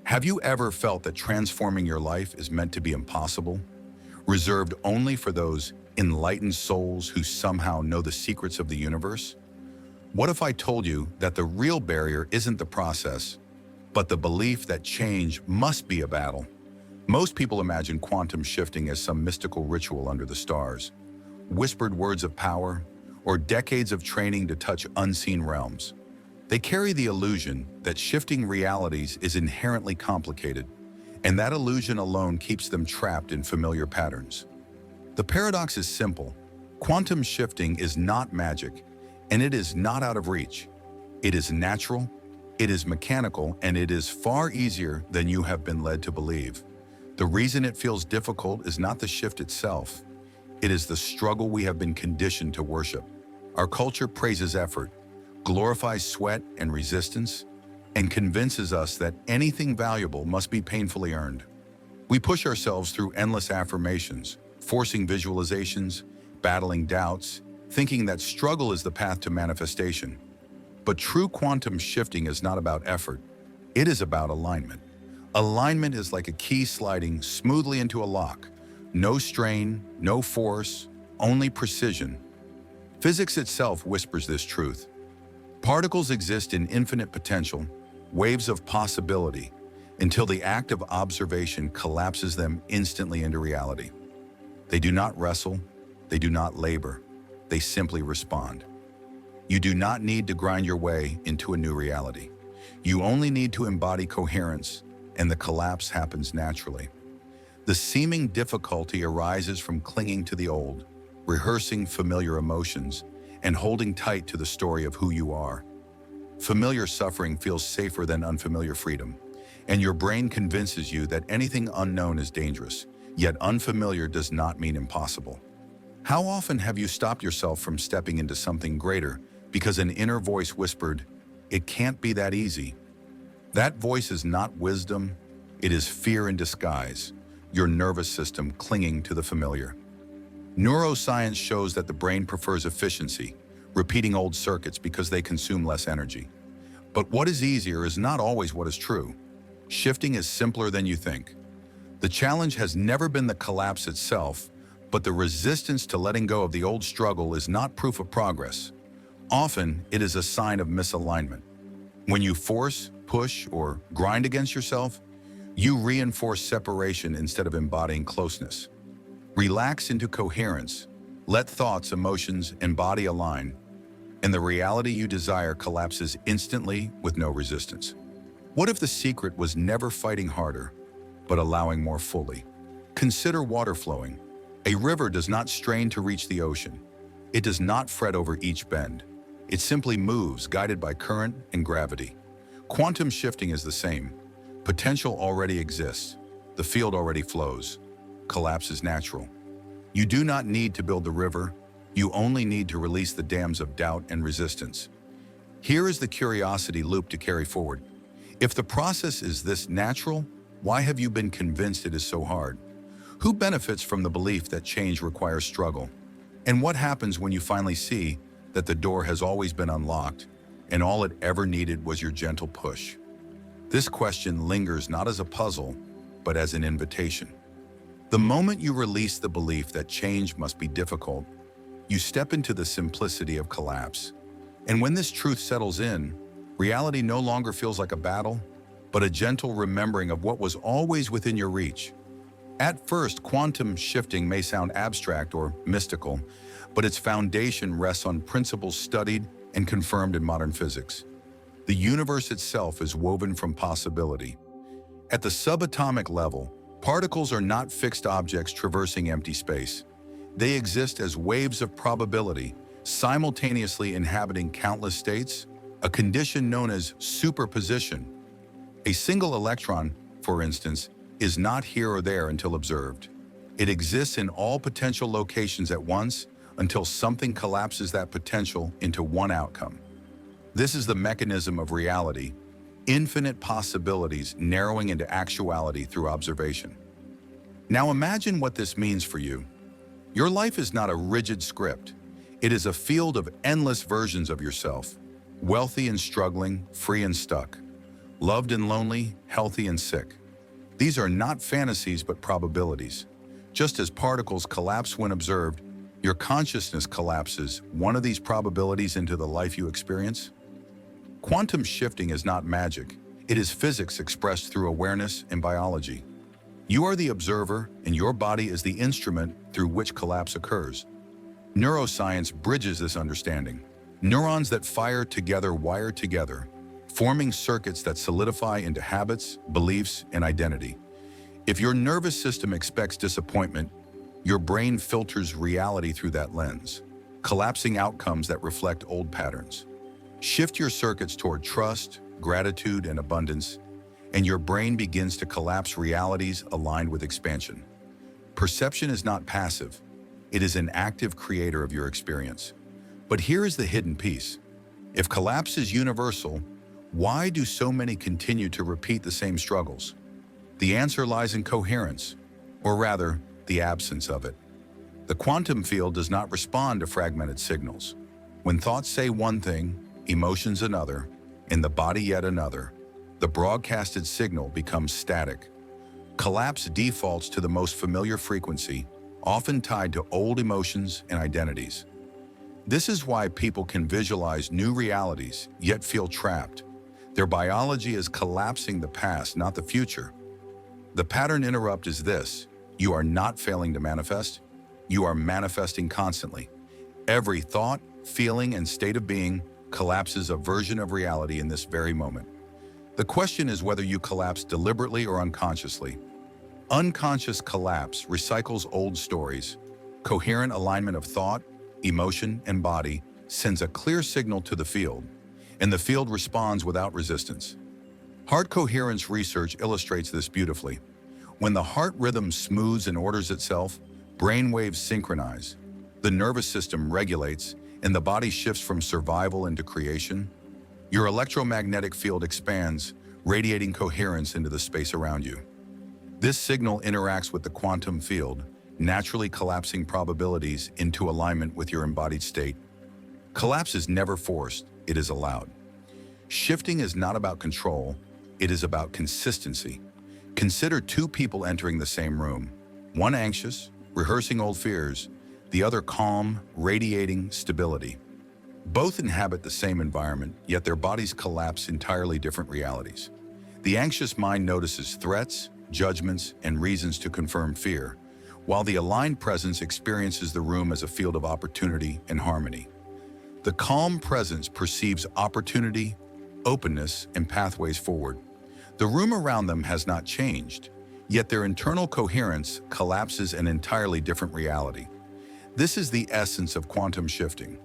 Have you ever felt that transforming your life is meant to be impossible, reserved only for those enlightened souls who somehow know the secrets of the universe? What if I told you that the real barrier isn't the process, but the belief that change must be a battle? Most people imagine quantum shifting as some mystical ritual under the stars, whispered words of power, or decades of training to touch unseen realms. They carry the illusion that shifting realities is inherently complicated, and that illusion alone keeps them trapped in familiar patterns. The paradox is simple. Quantum shifting is not magic, and it is not out of reach. It is natural, it is mechanical, and it is far easier than you have been led to believe. The reason it feels difficult is not the shift itself. It is the struggle we have been conditioned to worship. Our culture praises effort, glorifies sweat and resistance, and convinces us that anything valuable must be painfully earned. We push ourselves through endless affirmations, forcing visualizations, battling doubts, thinking that struggle is the path to manifestation. But true quantum shifting is not about effort. It is about alignment. Alignment is like a key sliding smoothly into a lock. No strain, no force, only precision. Physics itself whispers this truth. Particles exist in infinite potential, waves of possibility, until the act of observation collapses them instantly into reality. They do not wrestle, they do not labor, they simply respond. You do not need to grind your way into a new reality. You only need to embody coherence, and the collapse happens naturally. The seeming difficulty arises from clinging to the old, rehearsing familiar emotions, and holding tight to the story of who you are. Familiar suffering feels safer than unfamiliar freedom, and your brain convinces you that anything unknown is dangerous, yet unfamiliar does not mean impossible. How often have you stopped yourself from stepping into something greater because an inner voice whispered, "It can't be that easy"? That voice is not wisdom, it is fear in disguise, your nervous system clinging to the familiar. Neuroscience shows that the brain prefers efficiency, repeating old circuits because they consume less energy. But what is easier is not always what is true. Shifting is simpler than you think. The challenge has never been the collapse itself, but the resistance to letting go of the old struggle is not proof of progress. Often, it is a sign of misalignment. When you force, push, or grind against yourself, you reinforce separation instead of embodying closeness. Relax into coherence, let thoughts, emotions, and body align, and the reality you desire collapses instantly with no resistance. What if the secret was never fighting harder, but allowing more fully? Consider water flowing. A river does not strain to reach the ocean. It does not fret over each bend. It simply moves, guided by current and gravity. Quantum shifting is the same. Potential already exists. The field already flows. Collapse is natural. You do not need to build the river. You only need to release the dams of doubt and resistance. Here is the curiosity loop to carry forward. If the process is this natural, why have you been convinced it is so hard? Who benefits from the belief that change requires struggle? And what happens when you finally see that the door has always been unlocked and all it ever needed was your gentle push? This question lingers not as a puzzle, but as an invitation. The moment you release the belief that change must be difficult, you step into the simplicity of collapse. And when this truth settles in, reality no longer feels like a battle, but a gentle remembering of what was always within your reach. At first, quantum shifting may sound abstract or mystical, but its foundation rests on principles studied and confirmed in modern physics. The universe itself is woven from possibility. At the subatomic level, particles are not fixed objects traversing empty space. They exist as waves of probability, simultaneously inhabiting countless states, a condition known as superposition. A single electron, for instance, is not here or there until observed. It exists in all potential locations at once until something collapses that potential into one outcome. This is the mechanism of reality, infinite possibilities narrowing into actuality through observation. Now imagine what this means for you. Your life is not a rigid script. It is a field of endless versions of yourself, wealthy and struggling, free and stuck. loved and lonely, healthy and sick. These are not fantasies but probabilities. Just as particles collapse when observed, your consciousness collapses one of these probabilities into the life you experience. Quantum shifting is not magic. It is physics expressed through awareness and biology. You are the observer, and your body is the instrument through which collapse occurs. Neuroscience bridges this understanding. Neurons that fire together wire together, forming circuits that solidify into habits, beliefs, and identity. If your nervous system expects disappointment, your brain filters reality through that lens, collapsing outcomes that reflect old patterns. Shift your circuits toward trust, gratitude, and abundance, and your brain begins to collapse realities aligned with expansion. Perception is not passive. It is an active creator of your experience. But here is the hidden piece. If collapse is universal, why do so many continue to repeat the same struggles? The answer lies in coherence, or rather, the absence of it. The quantum field does not respond to fragmented signals. When thoughts say one thing, emotions another, and the body yet another, the broadcasted signal becomes static. Collapse defaults to the most familiar frequency, often tied to old emotions and identities. This is why people can visualize new realities, yet feel trapped. Their biology is collapsing the past, not the future. The pattern interrupt is this: you are not failing to manifest, you are manifesting constantly. Every thought, feeling, and state of being collapses a version of reality in this very moment. The question is whether you collapse deliberately or unconsciously. Unconscious collapse recycles old stories. Coherent alignment of thought, emotion, and body sends a clear signal to the field, and the field responds without resistance. Heart coherence research illustrates this beautifully. When the heart rhythm smooths and orders itself, brain waves synchronize, the nervous system regulates, and the body shifts from survival into creation. Your electromagnetic field expands, radiating coherence into the space around you. This signal interacts with the quantum field, naturally collapsing probabilities into alignment with your embodied state. Collapse is never forced, it is allowed. Shifting is not about control, it is about consistency. Consider two people entering the same room, one anxious, rehearsing old fears, the other calm, radiating stability. Both inhabit the same environment, yet their bodies collapse entirely different realities. The anxious mind notices threats, judgments, and reasons to confirm fear, while the aligned presence experiences the room as a field of opportunity and harmony. The calm presence perceives opportunity, openness, and pathways forward. The room around them has not changed, yet their internal coherence collapses an entirely different reality. This is the essence of quantum shifting.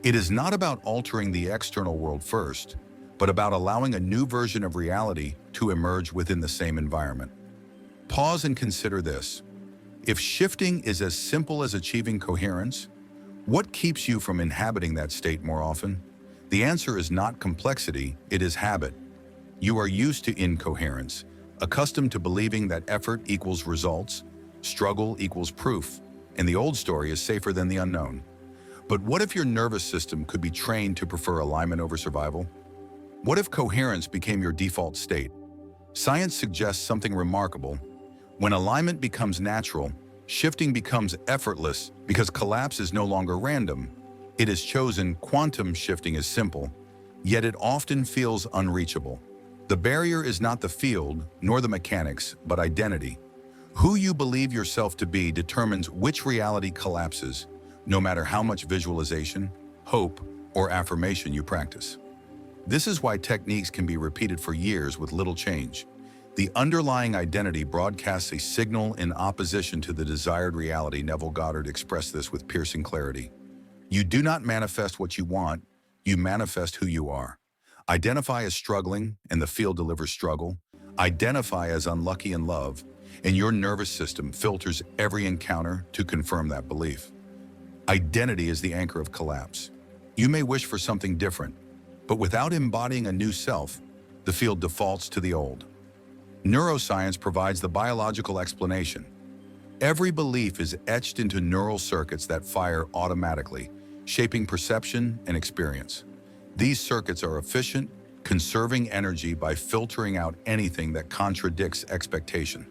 It is not about altering the external world first, but about allowing a new version of reality to emerge within the same environment. Pause and consider this. If shifting is as simple as achieving coherence, what keeps you from inhabiting that state more often? The answer is not complexity, it is habit. You are used to incoherence, accustomed to believing that effort equals results, struggle equals proof, and the old story is safer than the unknown. But what if your nervous system could be trained to prefer alignment over survival? What if coherence became your default state? Science suggests something remarkable. When alignment becomes natural, shifting becomes effortless because collapse is no longer random. It is chosen. Quantum shifting is simple, yet it often feels unreachable. The barrier is not the field, nor the mechanics, but identity. Who you believe yourself to be determines which reality collapses, no matter how much visualization, hope, or affirmation you practice. This is why techniques can be repeated for years with little change. The underlying identity broadcasts a signal in opposition to the desired reality. Neville Goddard expressed this with piercing clarity. You do not manifest what you want, you manifest who you are. Identify as struggling, and the field delivers struggle. Identify as unlucky in love, and your nervous system filters every encounter to confirm that belief. Identity is the anchor of collapse. You may wish for something different, but without embodying a new self, the field defaults to the old. Neuroscience provides the biological explanation. Every belief is etched into neural circuits that fire automatically, shaping perception and experience. These circuits are efficient, conserving energy by filtering out anything that contradicts expectation.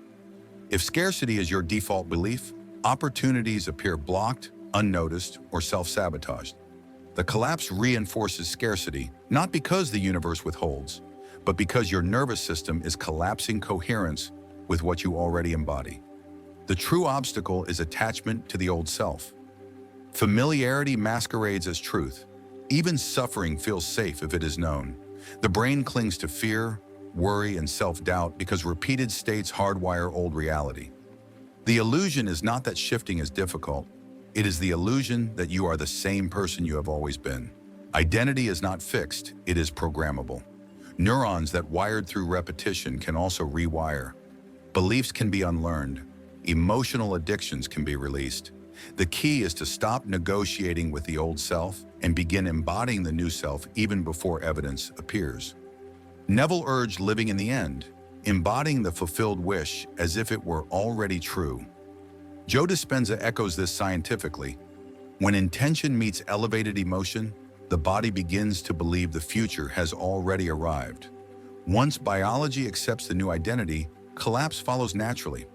If scarcity is your default belief, opportunities appear blocked, unnoticed, or self-sabotaged. The collapse reinforces scarcity, not because the universe withholds, but because your nervous system is collapsing coherence with what you already embody. The true obstacle is attachment to the old self. Familiarity masquerades as truth. Even suffering feels safe if it is known. The brain clings to fear, worry, and self-doubt because repeated states hardwire old reality. The illusion is not that shifting is difficult. It is the illusion that you are the same person you have always been. Identity is not fixed, it is programmable. Neurons that wired through repetition can also rewire. Beliefs can be unlearned. Emotional addictions can be released. The key is to stop negotiating with the old self and begin embodying the new self even before evidence appears. Neville urged living in the end, embodying the fulfilled wish as if it were already true. Joe Dispenza echoes this scientifically. When intention meets elevated emotion, the body begins to believe the future has already arrived. Once biology accepts the new identity, collapse follows naturally.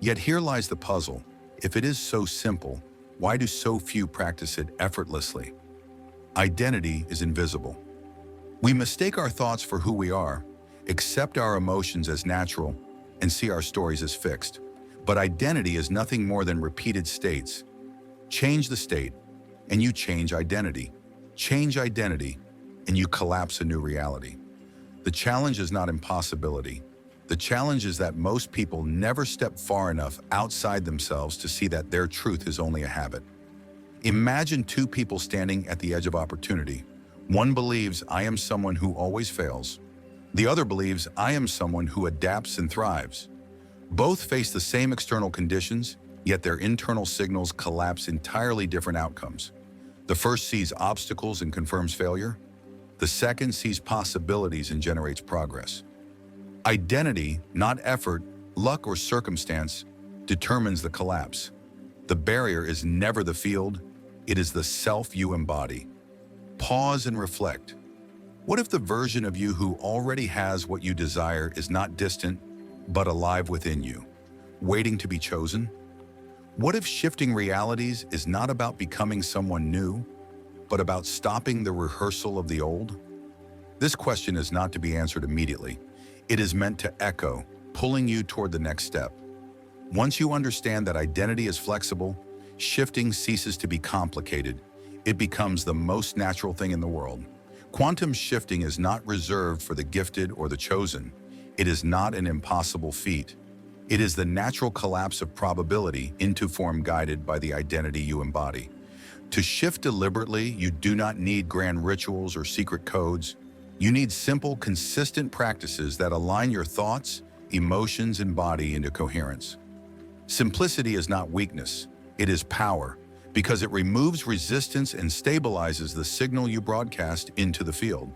Yet here lies the puzzle. If it is so simple, why do so few practice it effortlessly? Identity is invisible. We mistake our thoughts for who we are, accept our emotions as natural, and see our stories as fixed. But identity is nothing more than repeated states. Change the state, and you change identity. Change identity, and you collapse a new reality. The challenge is not impossibility. The challenge is that most people never step far enough outside themselves to see that their truth is only a habit. Imagine two people standing at the edge of opportunity. One believes, I am someone who always fails. The other believes, I am someone who adapts and thrives. Both face the same external conditions, yet their internal signals collapse entirely different outcomes. The first sees obstacles and confirms failure. The second sees possibilities and generates progress. Identity, not effort, luck, or circumstance, determines the collapse. The barrier is never the field, it is the self you embody. Pause and reflect. What if the version of you who already has what you desire is not distant, but alive within you, waiting to be chosen? What if shifting realities is not about becoming someone new, but about stopping the rehearsal of the old? This question is not to be answered immediately. It is meant to echo, pulling you toward the next step. Once you understand that identity is flexible, shifting ceases to be complicated. It becomes the most natural thing in the world. Quantum shifting is not reserved for the gifted or the chosen. It is not an impossible feat. It is the natural collapse of probability into form guided by the identity you embody. To shift deliberately, you do not need grand rituals or secret codes. You need simple, consistent practices that align your thoughts, emotions, and body into coherence. Simplicity is not weakness, it is power, because it removes resistance and stabilizes the signal you broadcast into the field.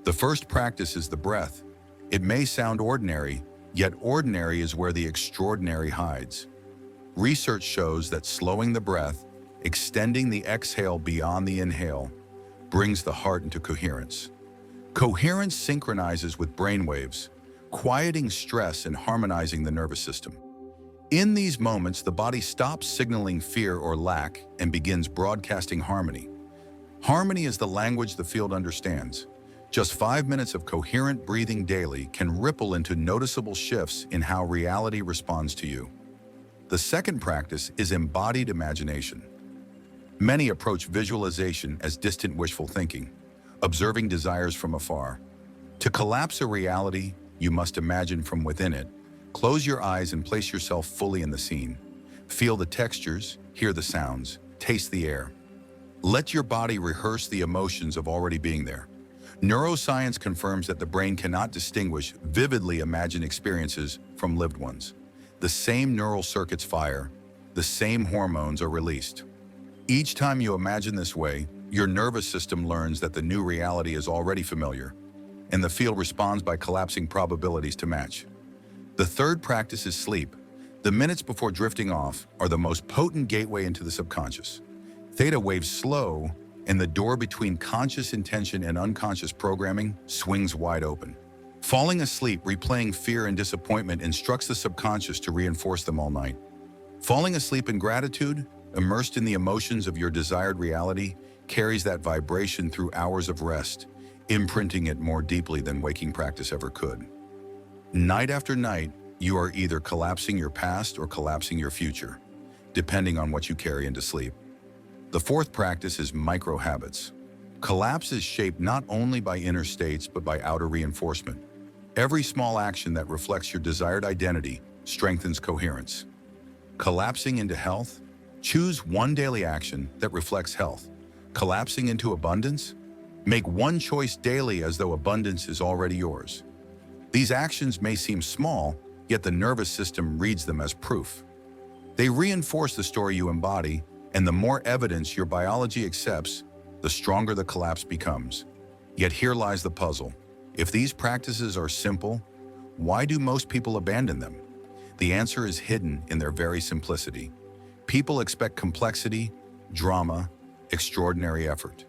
The first practice is the breath. It may sound ordinary, yet ordinary is where the extraordinary hides. Research shows that slowing the breath, extending the exhale beyond the inhale, brings the heart into coherence. Coherence synchronizes with brainwaves, quieting stress and harmonizing the nervous system. In these moments, the body stops signaling fear or lack and begins broadcasting harmony. Harmony is the language the field understands. Just 5 minutes of coherent breathing daily can ripple into noticeable shifts in how reality responds to you. The second practice is embodied imagination. Many approach visualization as distant wishful thinking, observing desires from afar. To collapse a reality, you must imagine from within it. Close your eyes and place yourself fully in the scene. Feel the textures, hear the sounds, taste the air. Let your body rehearse the emotions of already being there. Neuroscience confirms that the brain cannot distinguish vividly imagined experiences from lived ones. The same neural circuits fire, the same hormones are released. Each time you imagine this way, your nervous system learns that the new reality is already familiar, and the field responds by collapsing probabilities to match. The third practice is sleep. The minutes before drifting off are the most potent gateway into the subconscious. Theta waves slow, and the door between conscious intention and unconscious programming swings wide open. Falling asleep, replaying fear and disappointment instructs the subconscious to reinforce them all night. Falling asleep in gratitude, immersed in the emotions of your desired reality, carries that vibration through hours of rest, imprinting it more deeply than waking practice ever could. Night after night, you are either collapsing your past or collapsing your future, depending on what you carry into sleep. The fourth practice is micro-habits. Collapse is shaped not only by inner states but by outer reinforcement. Every small action that reflects your desired identity strengthens coherence. Collapsing into health? Choose one daily action that reflects health. Collapsing into abundance? Make one choice daily as though abundance is already yours. These actions may seem small, yet the nervous system reads them as proof. They reinforce the story you embody, and the more evidence your biology accepts, the stronger the collapse becomes. Yet here lies the puzzle. If these practices are simple, why do most people abandon them? The answer is hidden in their very simplicity. People expect complexity, drama, extraordinary effort.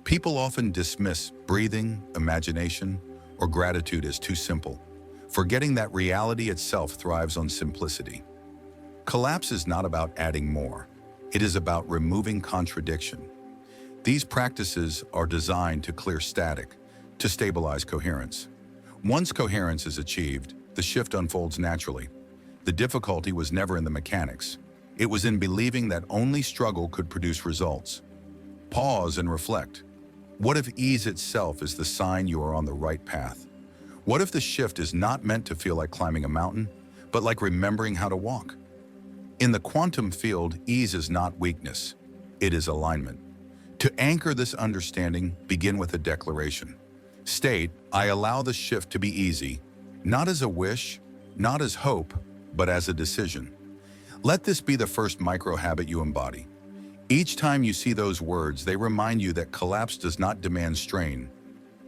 People often dismiss breathing, imagination, or gratitude as too simple, forgetting that reality itself thrives on simplicity. Collapse is not about adding more. It is about removing contradiction. These practices are designed to clear static, to stabilize coherence. Once coherence is achieved, the shift unfolds naturally. The difficulty was never in the mechanics. It was in believing that only struggle could produce results. Pause and reflect. What if ease itself is the sign you are on the right path? What if the shift is not meant to feel like climbing a mountain, but like remembering how to walk? In the quantum field, ease is not weakness. It is alignment. To anchor this understanding, begin with a declaration. State, I allow the shift to be easy, not as a wish, not as hope, but as a decision. Let this be the first micro-habit you embody. Each time you see those words, they remind you that collapse does not demand strain.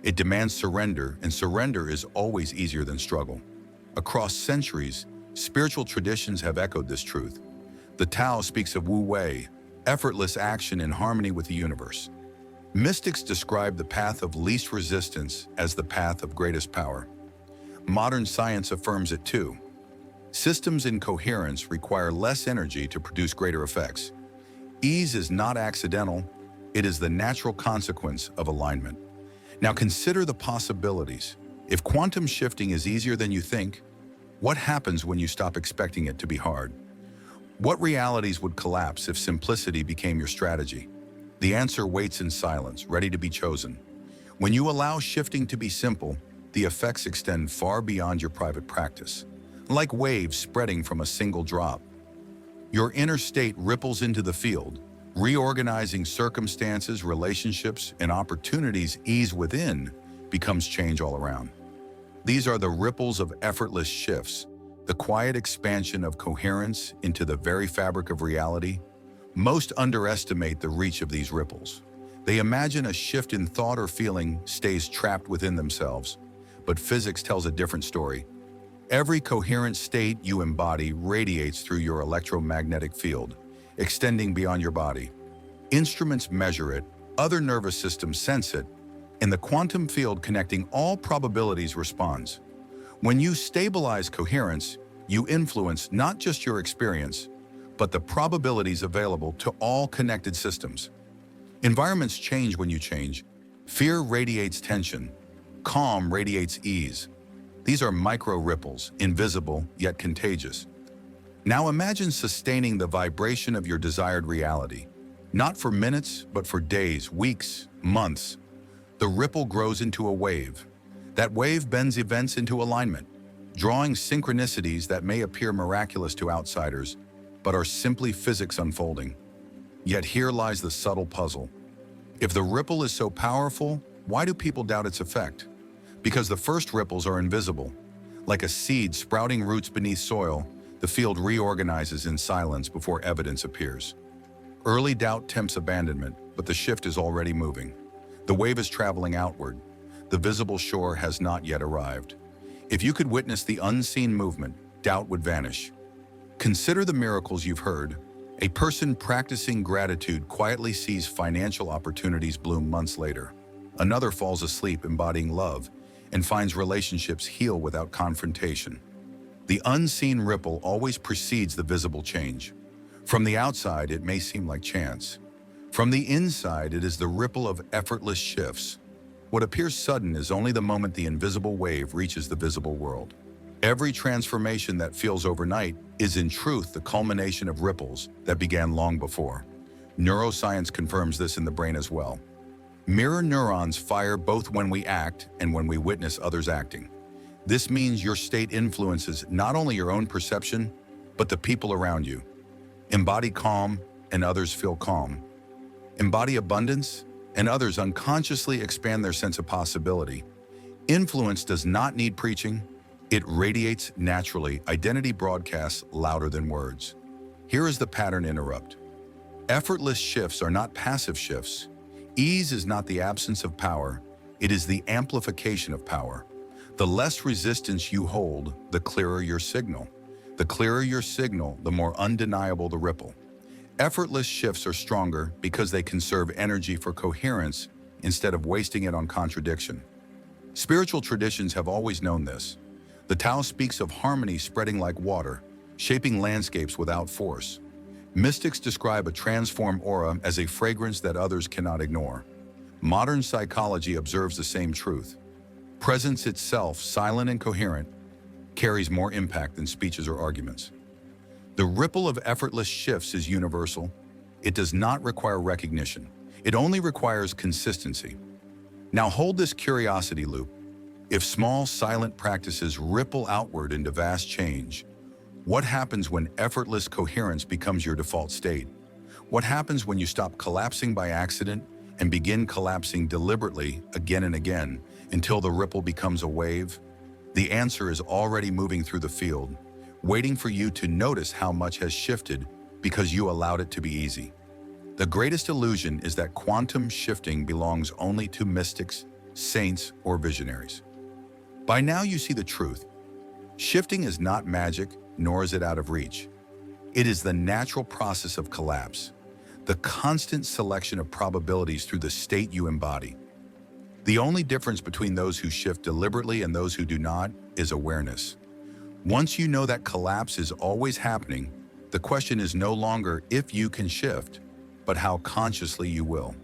It demands surrender, and surrender is always easier than struggle. Across centuries, spiritual traditions have echoed this truth. The Tao speaks of Wu Wei, effortless action in harmony with the universe. Mystics describe the path of least resistance as the path of greatest power. Modern science affirms it too. Systems in coherence require less energy to produce greater effects. Ease is not accidental, it is the natural consequence of alignment. Now consider the possibilities. If quantum shifting is easier than you think, what happens when you stop expecting it to be hard? What realities would collapse if simplicity became your strategy? The answer waits in silence, ready to be chosen. When you allow shifting to be simple, the effects extend far beyond your private practice, like waves spreading from a single drop. Your inner state ripples into the field, reorganizing circumstances, relationships, and opportunities. Ease within becomes change all around. These are the ripples of effortless shifts, the quiet expansion of coherence into the very fabric of reality. Most underestimate the reach of these ripples. They imagine a shift in thought or feeling stays trapped within themselves, but physics tells a different story. Every coherent state you embody radiates through your electromagnetic field, extending beyond your body. Instruments measure it, other nervous systems sense it, and the quantum field connecting all probabilities responds. When you stabilize coherence, you influence not just your experience, but the probabilities available to all connected systems. Environments change when you change. Fear radiates tension. Calm radiates ease. These are micro ripples, invisible yet contagious. Now imagine sustaining the vibration of your desired reality, not for minutes, but for days, weeks, months. The ripple grows into a wave. That wave bends events into alignment, drawing synchronicities that may appear miraculous to outsiders, but are simply physics unfolding. Yet here lies the subtle puzzle. If the ripple is so powerful, why do people doubt its effect? Because the first ripples are invisible. Like a seed sprouting roots beneath soil, the field reorganizes in silence before evidence appears. Early doubt tempts abandonment, but the shift is already moving. The wave is traveling outward. The visible shore has not yet arrived. If you could witness the unseen movement, doubt would vanish. Consider the miracles you've heard, A person practicing gratitude quietly sees financial opportunities bloom months later. Another falls asleep embodying love and finds relationships heal without confrontation. The unseen ripple always precedes the visible change. From the outside, it may seem like chance. From the inside, it is the ripple of effortless shifts. What appears sudden is only the moment the invisible wave reaches the visible world. Every transformation that feels overnight is in truth the culmination of ripples that began long before. Neuroscience confirms this in the brain as well. Mirror neurons fire both when we act and when we witness others acting. This means your state influences not only your own perception, but the people around you. Embody calm, and others feel calm. Embody abundance, and others unconsciously expand their sense of possibility. Influence does not need preaching. It radiates naturally. Identity broadcasts louder than words. Here is the pattern interrupt. Effortless shifts are not passive shifts. Ease is not the absence of power. It is the amplification of power. The less resistance you hold, the clearer your signal. The clearer your signal, the more undeniable the ripple. Effortless shifts are stronger because they conserve energy for coherence instead of wasting it on contradiction. Spiritual traditions have always known this. The Tao speaks of harmony spreading like water, shaping landscapes without force. Mystics describe a transformed aura as a fragrance that others cannot ignore. Modern psychology observes the same truth. Presence itself, silent and coherent, carries more impact than speeches or arguments. The ripple of effortless shifts is universal. It does not require recognition. It only requires consistency. Now hold this curiosity loop. If small, silent practices ripple outward into vast change, what happens when effortless coherence becomes your default state? What happens when you stop collapsing by accident and begin collapsing deliberately again and again until the ripple becomes a wave? The answer is already moving through the field, waiting for you to notice how much has shifted because you allowed it to be easy. The greatest illusion is that quantum shifting belongs only to mystics, saints, or visionaries. By now you see the truth. Shifting is not magic, nor is it out of reach. It is the natural process of collapse, the constant selection of probabilities through the state you embody. The only difference between those who shift deliberately and those who do not is awareness. Once you know that collapse is always happening, the question is no longer if you can shift, but how consciously you will.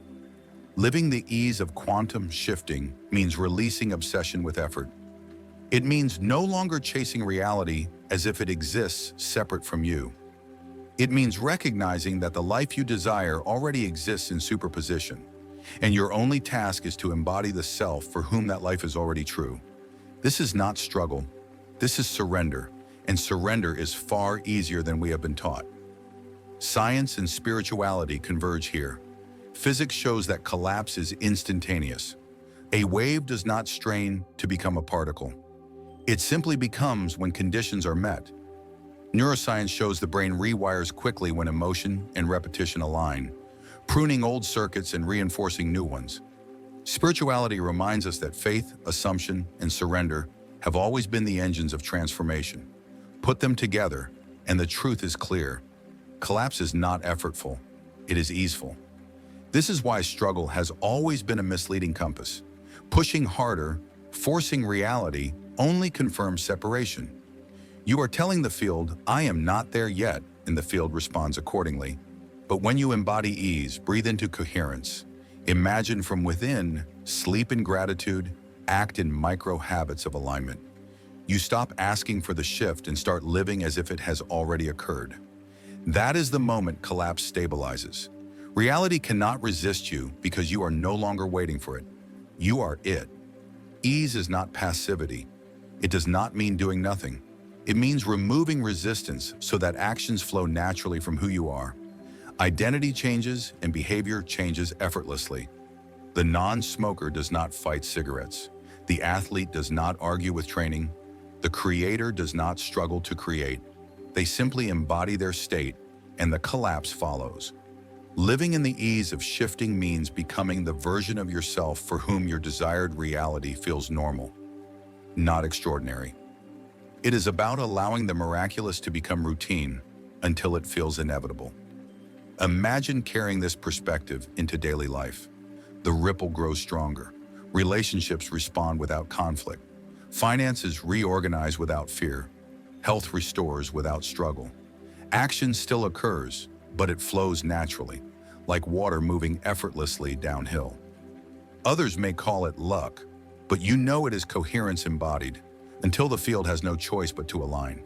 Living the ease of quantum shifting means releasing obsession with effort. It means no longer chasing reality as if it exists separate from you. It means recognizing that the life you desire already exists in superposition, and your only task is to embody the self for whom that life is already true. This is not struggle. This is surrender, and surrender is far easier than we have been taught. Science and spirituality converge here. Physics shows that collapse is instantaneous. A wave does not strain to become a particle. It simply becomes when conditions are met. Neuroscience shows the brain rewires quickly when emotion and repetition align, pruning old circuits and reinforcing new ones. Spirituality reminds us that faith, assumption, and surrender have always been the engines of transformation. Put them together, and the truth is clear. Collapse is not effortful, it is easeful. This is why struggle has always been a misleading compass. Pushing harder, forcing reality, only confirms separation. You are telling the field, I am not there yet, and the field responds accordingly. But when you embody ease, breathe into coherence, imagine from within, sleep in gratitude, act in micro habits of alignment. You stop asking for the shift and start living as if it has already occurred. That is the moment collapse stabilizes. Reality cannot resist you because you are no longer waiting for it. You are it. Ease is not passivity. It does not mean doing nothing. It means removing resistance so that actions flow naturally from who you are. Identity changes and behavior changes effortlessly. The non-smoker does not fight cigarettes. The athlete does not argue with training. The creator does not struggle to create. They simply embody their state, and the collapse follows. Living in the ease of shifting means becoming the version of yourself for whom your desired reality feels normal, not extraordinary. It is about allowing the miraculous to become routine until it feels inevitable. Imagine carrying this perspective into daily life. The ripple grows stronger. Relationships respond without conflict. Finances reorganize without fear. Health restores without struggle. Action still occurs, but it flows naturally, like water moving effortlessly downhill. Others may call it luck, but you know it is coherence embodied, until the field has no choice but to align.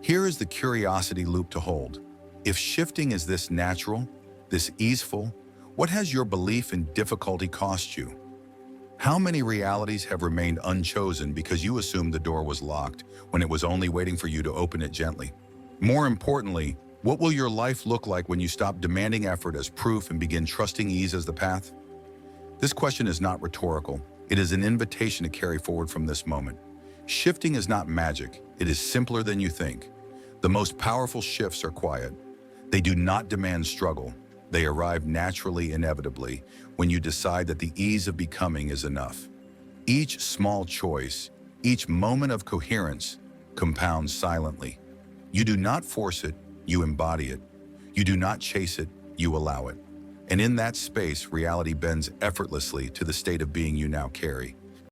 Here is the curiosity loop to hold. If shifting is this natural, this easeful, what has your belief in difficulty cost you? How many realities have remained unchosen because you assumed the door was locked when it was only waiting for you to open it gently? More importantly, what will your life look like when you stop demanding effort as proof and begin trusting ease as the path? This question is not rhetorical. It is an invitation to carry forward from this moment. Shifting is not magic. It is simpler than you think. The most powerful shifts are quiet. They do not demand struggle. They arrive naturally, inevitably, when you decide that the ease of becoming is enough. Each small choice, each moment of coherence, compounds silently. You do not force it, you embody it. You do not chase it, you allow it. And in that space, reality bends effortlessly to the state of being you now carry.